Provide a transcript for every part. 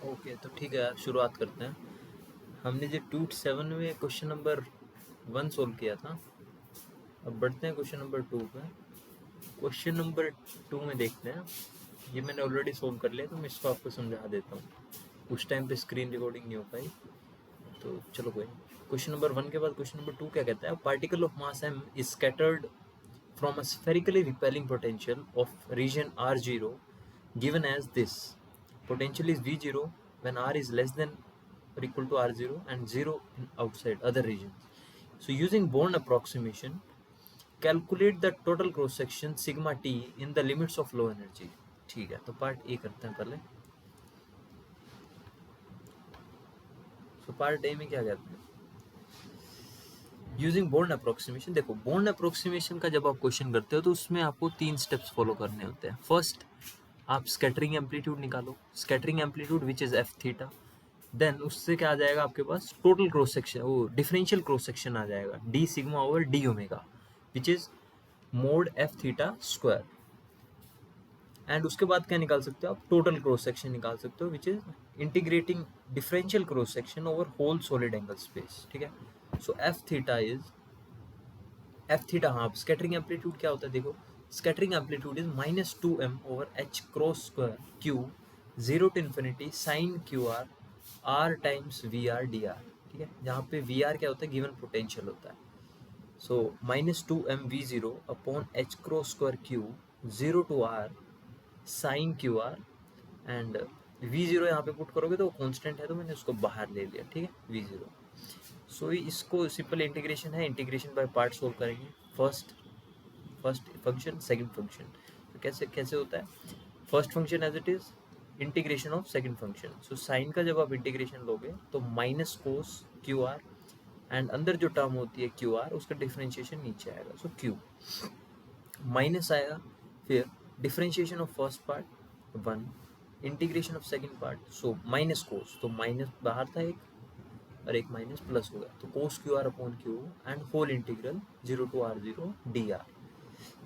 Okay, तो ठीक है, शुरुआत करते हैं। हमने जो 2-7 में क्वेश्चन नंबर 1 सोल्व किया था, अब बढ़ते हैं क्वेश्चन नंबर 2 पे। क्वेश्चन नंबर 2 में देखते हैं, ये मैंने ऑलरेडी सोल्व कर लिया तो मैं इसको आपको समझा देता हूँ। उस टाइम पे स्क्रीन रिकॉर्डिंग नहीं हो पाई, तो चलो कोई नहीं। क्वेश्चन नंबर 1 के बाद क्वेश्चन नंबर 2 क्या कहता है? Particle of mass m is scattered from a spherically repelling potential of region r0 given as this. Potential is v0 when r is less than or equal to r0 and 0 in outside other regions. So using Born approximation, calculate the total cross section sigma t in the limits of low energy. ठीक है, तो part A करते हैं पहले। So part A में क्या कहते हैं? Using Born approximation. देखो, बोर्न अप्रोक्सीमेशन का जब आप क्वेश्चन करते हो तो उसमें आपको 3 स्टेप्स फॉलो करने होते हैं। फर्स्ट, आप स्कैटरिंग एम्पलीट्यूड निकालो, scattering amplitude which is F theta. Then उससे क्या आ जाएगा आपके पास? टोटल क्रॉस सेक्शन, वो डिफरेंशियल क्रॉस सेक्शन आ जाएगा, D sigma over D omega which is mod F theta square. And उसके बाद क्या निकाल सकते हो आप? टोटल क्रॉस सेक्शन निकाल सकते हो which is integrating differential cross section over whole solid angle space. ठीक है, so F theta is F theta. हाँ, स्कैटरिंग एम्पलीट्यूड क्या होता है देखो, scattering amplitude is -2m over h cross square Q 0 to infinity sine Q r r times v r d r. ठीक है, जहाँ पे वी आर क्या होता है? गिवन पोटेंशियल होता है। So -2m v0 upon H cross square Q 0 to r sine Q R, and v0 यहाँ पे पुट करोगे तो वो कॉन्स्टेंट है तो मैंने उसको बाहर ले लिया। ठीक है, v0। सो इसको सिंपल इंटीग्रेशन है, इंटीग्रेशन बाय पार्ट सोल्व करेंगे। First function, second function. तो कैसे कैसे होता है? First function as it is, integration of second function. So sine का जब आप इंटीग्रेशन लोगे तो minus cos Q R, and अंदर जो टर्म होती है क्यू आर, उसका डिफरेंशिएशन नीचे आएगा, सो क्यू माइनस आएगा। फिर differentiation of first part 1, integration of second part, so minus cos, तो माइनस बाहर था एक और एक माइनस प्लस हो गया, तो cos Q R upon q and whole integral 0 to r0 dr।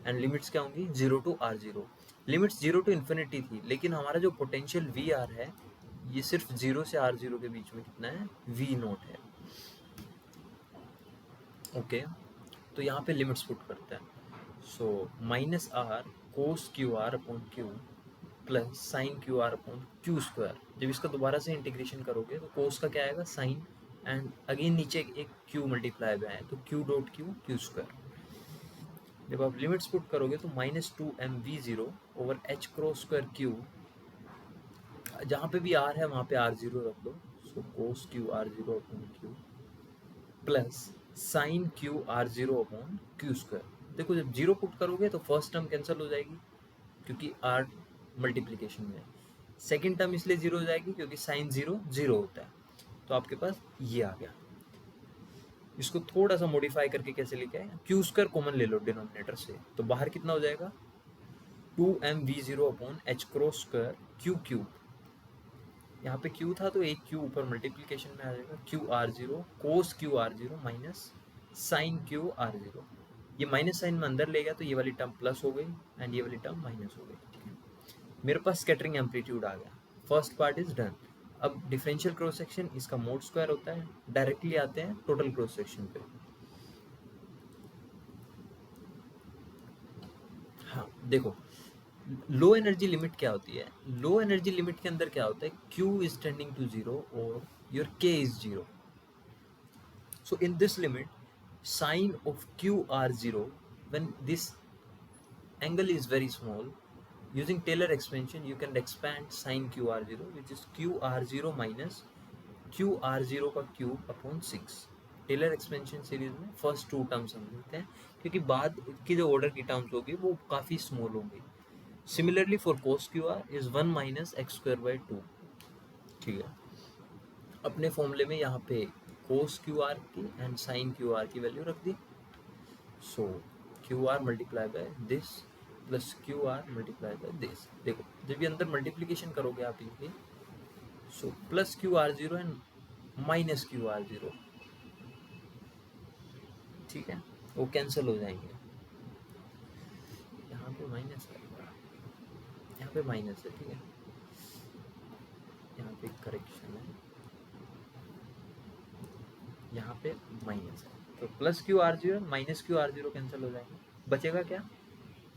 And limits क्या होंगी? 0 to r0। Limits 0 to infinity थी, लेकिन हमारा जो पोटेंशियल वी आर है ये सिर्फ 0 से r0 के बीच में कितना है? v0 है। ओके, तो यहाँ पे लिमिट्स पुट करते हैं। So minus R cos Q R upon Q plus sine Q R upon Q square. जब इसका दोबारा से इंटीग्रेशन करोगे तो कोस का क्या आएगा? साइन, एंड अगेन नीचे एक क्यू मल्टीप्लाई में है तो Q dot Q Q square. जब आप लिमिट्स पुट करोगे तो -2m v0 over h cross square Q, जहाँ पे भी r है वहाँ पे r0 रख दो, so cos q r0 upon Q plus sine q r0 upon Q square. देखो, जब जीरो पुट करोगे तो फर्स्ट टर्म कैंसिल हो जाएगी क्योंकि r मल्टीप्लीकेशन में है, सेकेंड टर्म इसलिए जीरो हो जाएगी क्योंकि साइन जीरो जीरो होता है, तो आपके पास ये आ गया। इसको थोड़ा सा मॉडिफाई करके कैसे लिखा है? क्यू स्क्वायर कॉमन ले लो डिनोमिनेटर से, तो बाहर कितना हो जाएगा? 2m v0 upon H cross square Q cube. यहाँ पे क्यू था तो एक क्यू ऊपर मल्टीप्लीकेशन में आ जाएगा, Q are zero cos Q R zero minus sine Q R zero. ये माइनस साइन में अंदर ले गया तो ये वाली टर्म प्लस हो गई एंड ये वाली टर्म माइनस हो गई। ठीक है, मेरे पास स्कैटरिंग एम्पलीट्यूड आ गया। First part is done. अब डिफरेंशियल क्रॉस सेक्शन इसका मोड स्क्वायर होता है। डायरेक्टली आते हैं टोटल क्रॉस सेक्शन पे। हाँ देखो, लो एनर्जी लिमिट क्या होती है? लो एनर्जी लिमिट के अंदर क्या होता है? Q is tending to 0 और your K is 0. So in this limit, sine of QR0, when this angle is very small, using Taylor expansion, you can expand sine QR0, which is QR0 minus QR0 का cube upon 6। Taylor expansion series में first two terms हम लेते हैं क्योंकि बाद की जो order की टर्म्स होगी वो काफ़ी स्मॉल होंगी। Similarly for cos Q r is 1 minus x square by 2। ठीक है, अपने फॉर्मूले में यहाँ पे कोस क्यू आर की एंड साइन क्यू आर की वैल्यू रख दी। So q r multiply by this plus Q r multiply by this. देखो, जब ये अंदर मल्टीप्लीकेशन करोगे आप इनकी, so plus Q R zero and minus q are zero, ठीक है, वो कैंसिल हो जाएंगे। यहाँ पे माइनस है, यहाँ पे माइनस है, ठीक है, यहाँ पे करेक्शन है, यहाँ पे माइनस है, तो plus Q R zero minus q are zero cancel हो जाएगा, बचेगा क्या,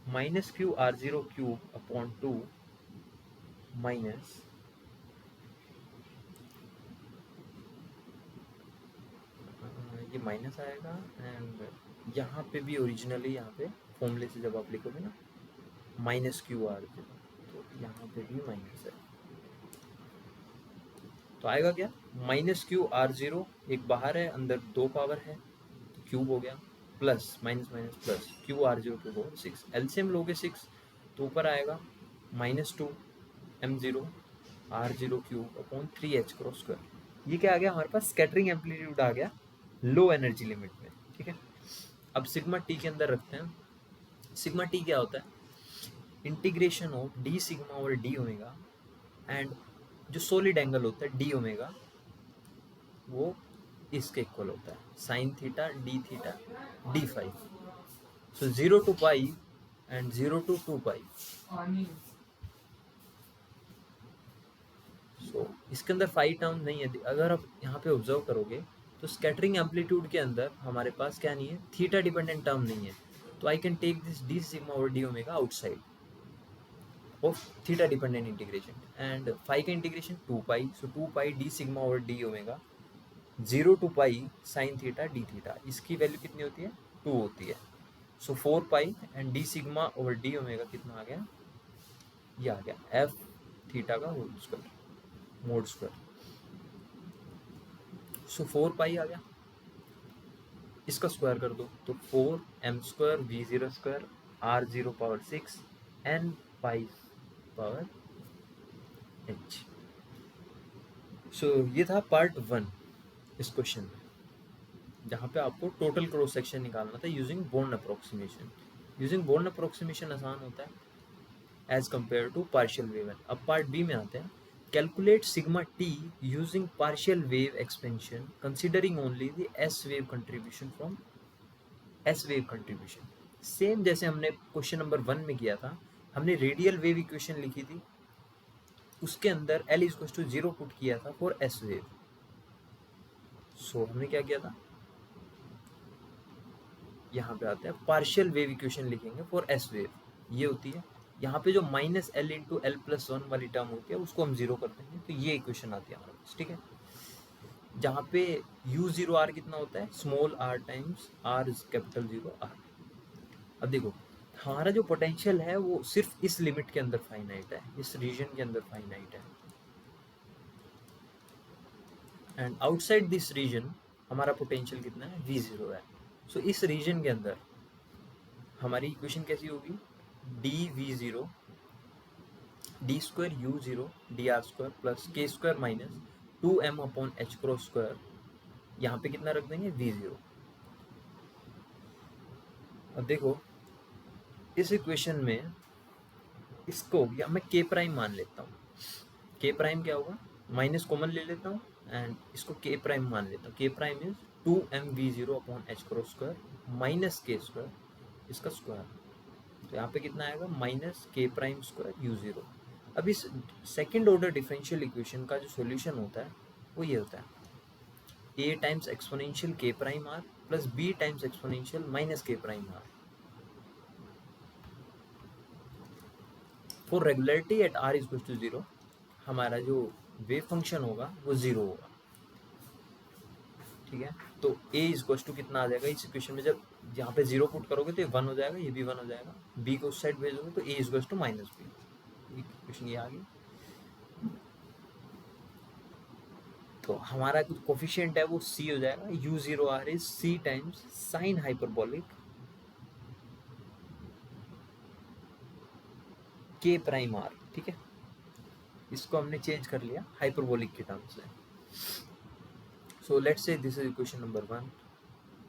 minus q are zero cube upon 2 minus ये माइनस आएगा, एंड यहाँ पे भी ओरिजिनली यहाँ पे फॉर्मूले से जब आप लिखोगे ना माइनस क्यू आर जीरो, तो यहाँ पे भी माइनस है, तो आएगा क्या, माइनस क्यू आर जीरो, एक बाहर है अंदर दो पावर है तो क्यूब हो गया, plus minus minus plus Q R zero cube होगा 6, एलसीएम लोगे 6 तो ऊपर आएगा minus 2 M zero R zero cube upon 3h cross square. ये क्या आ गया हमारे पास, स्कैटरिंग एम्पलीट्यूड आ गया लो एनर्जी लिमिट में, ठीक है। अब सिग्मा टी के अंदर रखते हैं, सिग्मा टी क्या होता है, इंटीग्रेशन ऑफ डी सिग्मा और डी ओमेगा, एंड जो सॉलिड एंगल होता है डी ओमेगा वो इसके इक्वल होता है, sine theta D phi, so 0 to pi and 0 to 2 pi. So इसके अंदर फाई टर्म नहीं है, अगर आप यहाँ पे ऑब्जर्व करोगे तो स्कैटरिंग एम्पलीट्यूड के अंदर हमारे पास क्या नहीं है, थीटा डिपेंडेंट टर्म नहीं है, तो I can take this d sigma और D omega outside of theta dependent integration, and phi का integration 2 pi, so 2 pi d sigma और D omega 0 to pi sine theta d theta, इसकी value कितनी होती है 2 होती है, so 4 pi and d sigma over D omega कितना आ गया, ये आ गया एफ थीटा का होल स्क्वायर मोड स्क्वायर, सो 4 पाई आ गया, इसका स्क्वायर कर दो तो 4 m square v zero square r zero power 6 n pi power h. So ये था पार्ट 1 इस क्वेश्चन में, जहाँ पे आपको टोटल क्रॉस सेक्शन निकालना था using Born approximation. Using Born approximation आसान होता है as compare to partial wave. अब पार्ट बी में आते हैं, calculate sigma T using partial wave expansion considering only the S wave contribution from S wave contribution. Same जैसे हमने question number 1 में किया था, हमने रेडियल वेव इक्वेशन लिखी थी, उसके अंदर L इज टू 0 पुट किया था फॉर एस वेव। सो हमने क्या किया था, यहाँ पे आते हैं पार्शियल वेव इक्वेशन लिखेंगे फॉर एस वेव, ये होती है यहाँ पे जो minus L into L plus 1 वाली टर्म होती है उसको हम जीरो कर देंगे, तो ये इक्वेशन आती है हमारे पास, ठीक है। जहाँ पे यू जीरो आर कितना होता है, small R times R is capital zero R. अब देखो हमारा जो पोटेंशियल है वो सिर्फ इस लिमिट के अंदर फाइनाइट है, इस रीजन के अंदर फाइनाइट है, एंड आउटसाइड दिस रीजन हमारा पोटेंशियल कितना है, वी जीरो है। सो इस रीजन के अंदर हमारी इक्वेशन कैसी होगी, d v zero d square u zero d r square plus k square minus 2m upon H cross square, यहाँ पे कितना रख देंगे वी जीरो। अब देखो इस इक्वेशन में इसको या मैं के प्राइम मान लेता हूँ, के प्राइम क्या होगा, माइनस कॉमन ले लेता हूँ एंड इसको के प्राइम मान लेता हूँ, के prime is 2m we zero upon H cross square minus के स्क्वायर इसका स्क्वायर, तो यहाँ पे कितना आएगा minus k prime square u zero. अब इस सेकेंड ऑर्डर डिफरेंशियल इक्वेशन का जो सॉल्यूशन होता है वो ये होता है a times exponential k prime r plus b times exponential minus k prime r. For regularity at r is to 0 हमारा जो वेव फंक्शन होगा वो 0 होगा, ठीक है। तो a इज टू कितना आ जाएगा इस इक्वेशन में, जब यहाँ पे 0 पुट करोगे तो ये 1 हो जाएगा, ये भी 1 हो जाएगा, b को उस साइड भेजोगे तो a is two minus B, equation ये आ गई। तो हमारा कुछ कोफिशिएंट है वो c हो जाएगा, u zero R is c times sine hyperbolic k prime r, ठीक है। इसको हमने चेंज कर लिया हाइपरबोलिक के टर्म्स में। So let's say this is equation number 1।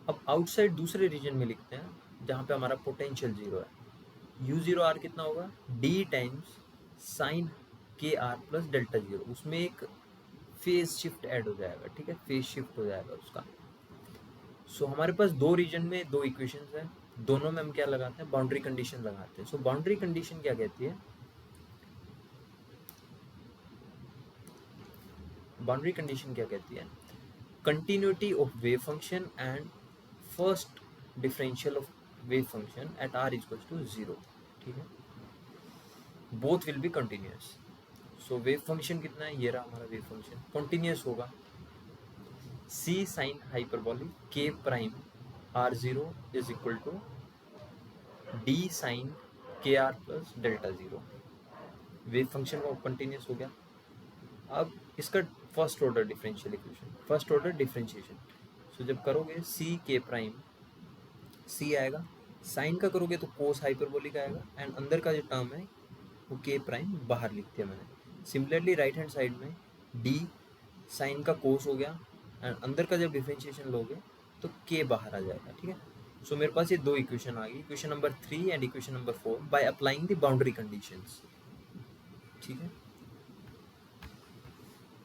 अब आउटसाइड दूसरे रीजन में लिखते हैं जहाँ पे हमारा पोटेंशियल 0 है, u जीरो आर कितना होगा, d टाइम्स साइन के आर प्लस डेल्टा जीरो, उसमें एक फेज शिफ्ट ऐड हो जाएगा, ठीक है, फेज शिफ्ट हो जाएगा उसका। सो हमारे पास दो रीजन में दो इक्वेशंस हैं, दोनों में हम क्या लगाते हैं, बाउंड्री कंडीशन लगाते हैं। सो बाउंड्री कंडीशन क्या कहती है, बाउंड्री कंडीशन क्या कहती है? Continuity of wave function and first differential of wave function at r equals to 0, ठीक है, both will be continuous. So wave function कितना है, ये रहा हमारा वेव फंक्शन, कंटिन्यूस होगा c sin hyperbolic k prime r0 is equal to d sin kr plus delta 0। Wave function का continuous हो गया। अब इसका first order differential equation, first order differentiation, so जब करोगे c k प्राइम, c आएगा, sign का करोगे तो कोस हाइपरबोलिक आएगा, एंड अंदर का जो टर्म है वो k प्राइम बाहर लिख दिया मैंने। सिमिलरली राइट हैंड साइड में d साइन का कोस हो गया, एंड अंदर का जब डिफरेंशिएशन लोगे तो k बाहर आ जाएगा, ठीक है। सो मेरे पास ये दो इक्वेशन आ गई, equation number 3 and equation number 4 by applying the boundary conditions, ठीक है।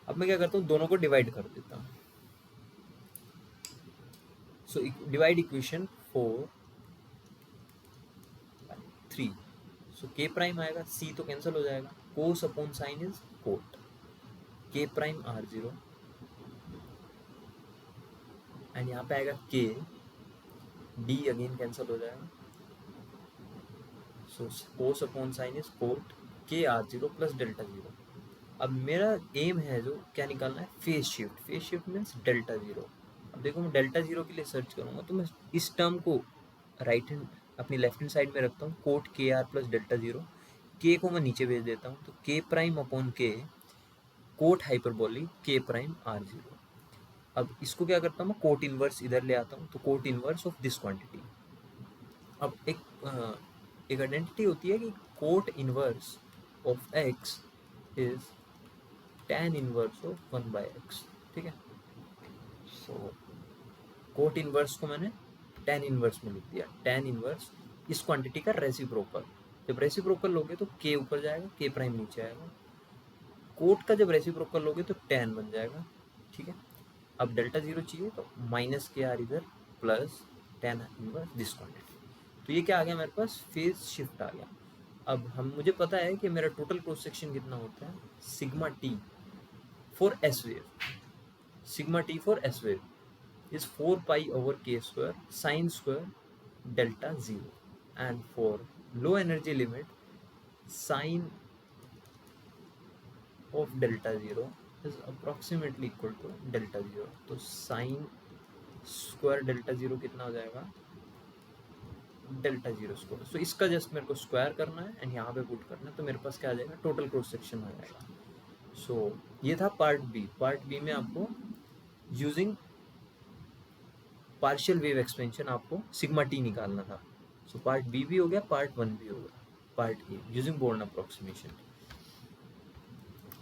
अब मैं क्या करता हूँ, दोनों को डिवाइड कर देता हूँ। So divide equation 4 3, so k prime आएगा, c तो कैंसिल हो जाएगा, cos upon sine is cot, k prime r0, and यहाँ पे आएगा k, d अगेन कैंसिल हो जाएगा, so cos upon sine is cot k r0 plus delta 0। अब मेरा एम है जो क्या निकालना है, phase shift, phase shift means delta 0। अब देखो मैं डेल्टा 0 के लिए सर्च करूँगा तो मैं इस टर्म को राइट हैंड अपनी लेफ्ट हैंड साइड में रखता हूँ, कोट के आर प्लस डेल्टा 0, के को मैं नीचे भेज देता हूँ, तो के प्राइम अपॉन के कोट हाइपरबोलिक के प्राइम r0। अब इसको क्या करता हूँ, मैं कोट इनवर्स इधर ले आता हूँ, तो cot inverse of this quantity. अब एक आइडेंटिटी होती है कि cot inverse of x is tan inverse of 1/x, ठीक है। सो कोट इनवर्स को मैंने tan इनवर्स में लिख दिया, tan इनवर्स इस क्वांटिटी का रेसिप्रोकल, जब रेसिप्रोकल लोगे तो k ऊपर जाएगा, k प्राइम नीचे आएगा, कोट का जब रेसिप्रोकल लोगे तो tan बन जाएगा, ठीक है। अब डेल्टा 0 चाहिए तो माइनस के आर इधर plus tan inverse this quantity, तो ये क्या आ गया मेरे पास, फेज शिफ्ट आ गया। अब मुझे पता है कि मेरा टोटल क्रॉस सेक्शन कितना होता है, sigma T for S wave, sigma T for S wave is 4 pi over k square sine square delta 0, and for low energy limit sine of delta 0 is approximately equal to delta 0, तो sine square delta 0 कितना हो जाएगा, delta 0 square. सो इसका just मेरे को square करना है and यहाँ पे पुट करना है, तो मेरे पास क्या आ जाएगा, टोटल क्रॉस सेक्शन आ जाएगा। सो ये था पार्ट बी। पार्ट बी में आपको यूजिंग पार्शियल वेव एक्सपेंशन आपको सिग्मा टी निकालना था। सो पार्ट बी भी हो गया, पार्ट 1 भी हो गया, part A using Born approximation.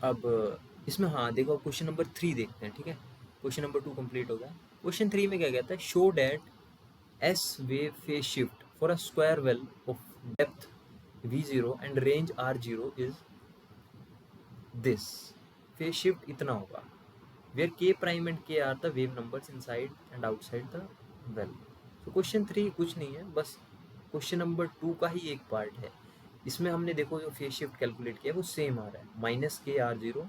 अब इसमें हाँ देखो, क्वेश्चन नंबर 3 देखते हैं, ठीक है। क्वेश्चन नंबर 2 कंप्लीट हो गया। क्वेश्चन 3 में क्या कहता है, show that S wave phase shift for a square well of depth v0 and range r0 is this. Phase shift इतना होगा where k prime and k are the wave numbers inside and outside the well। तो question 3 कुछ नहीं है, बस question number 2 का ही एक part है। इसमें हमने देखो जो फेज शिफ्ट कैलकुलेट किया वो सेम आ रहा है, माइनस के r0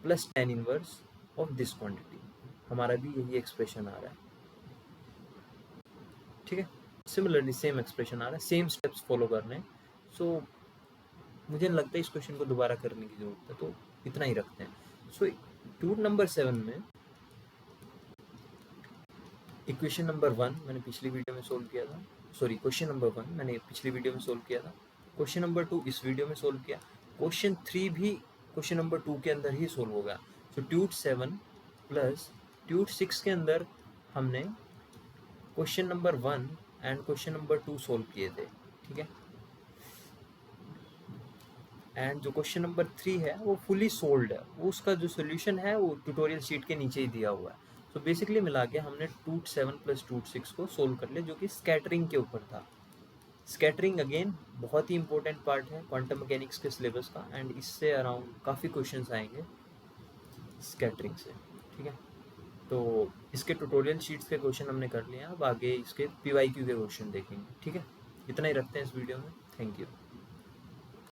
plus tan inverse of this quantity, हमारा भी यही एक्सप्रेशन आ रहा है, ठीक है। सिमिलरली सेम एक्सप्रेशन आ रहा है, सेम स्टेप्स फॉलो करने। सो मुझे नहीं लगता इस क्वेश्चन को दोबारा करने की जरूरत है, तो इतना ही रखते हैं। सो ट्यूट नंबर 7 में इक्वेशन नंबर 1 मैंने पिछली वीडियो में सोल्व किया था, सॉरी क्वेश्चन नंबर 1 मैंने पिछली वीडियो में सोल्व किया था, क्वेश्चन नंबर 2 इस वीडियो में सोल्व किया, क्वेश्चन 3 भी क्वेश्चन नंबर 2 के अंदर ही सोल्व होगा। सो ट्यूट 7 प्लस ट्यूट 6 के अंदर हमने question number 1 and question number 2 solve किए थे, ठीक है। एंड जो क्वेश्चन नंबर 3 है वो फुली सोल्व्ड है, वो उसका जो सोल्यूशन है वो ट्यूटोरियल शीट के नीचे ही दिया हुआ है। तो बेसिकली मिला के हमने ट्यूट 7 प्लस ट्यूट 6 को सोल्व कर लिया, जो कि स्कैटरिंग के ऊपर था। स्कैटरिंग अगेन बहुत ही इंपॉर्टेंट पार्ट है क्वांटम मैकेनिक्स के सिलेबस का, एंड इससे अराउंड काफ़ी क्वेश्चंस आएंगे स्कैटरिंग से, ठीक है। तो इसके ट्यूटोरियल शीट्स के क्वेश्चन हमने कर लिए हैं, अब आगे इसके PYQ के क्वेश्चन देखेंगे, ठीक है। इतना ही रखते हैं इस वीडियो में, थैंक यू।